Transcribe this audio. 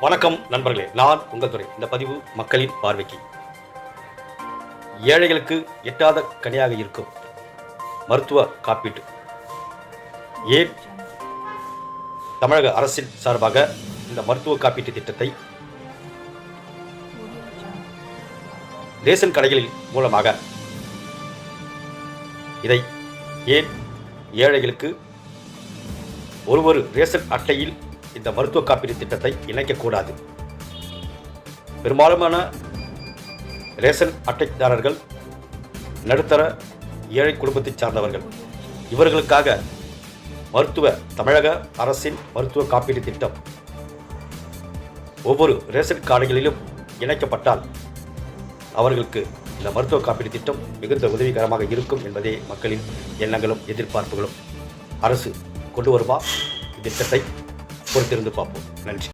வணக்கம் நண்பர்களே, நான் உங்கள் துறை. இந்த பதிவு மக்களின் பார்வைக்கு. ஏழைகளுக்கு எட்டாத கனியாக இருக்கும் மருத்துவ காப்பீட்டு ஏன் தமிழக அரசின் சார்பாக இந்த மருத்துவ காப்பீட்டு திட்டத்தை ரேஷன் கடைகளின் மூலமாக இதை ஏன் ஏழைகளுக்கு ஒரு ரேஷன் அட்டையில் இந்த மருத்துவ காப்பீடு திட்டத்தை இணைக்கக்கூடாது? பெரும்பாலான ரேஷன் அட்டைதாரர்கள் நடுத்தர ஏழை குடும்பத்தை சார்ந்தவர்கள். இவர்களுக்காக தமிழக அரசின் மருத்துவ காப்பீடு திட்டம் ஒவ்வொரு ரேஷன் கார்டுகளிலும் இணைக்கப்பட்டால் அவர்களுக்கு இந்த மருத்துவ காப்பீடு திட்டம் மிகுந்த உதவிகரமாக இருக்கும் என்பதே மக்களின் எண்ணங்களும் எதிர்பார்ப்புகளும். அரசு கொண்டு வருமா? திட்டத்தை பொறுத்திருந்து பார்ப்போம். நன்றி.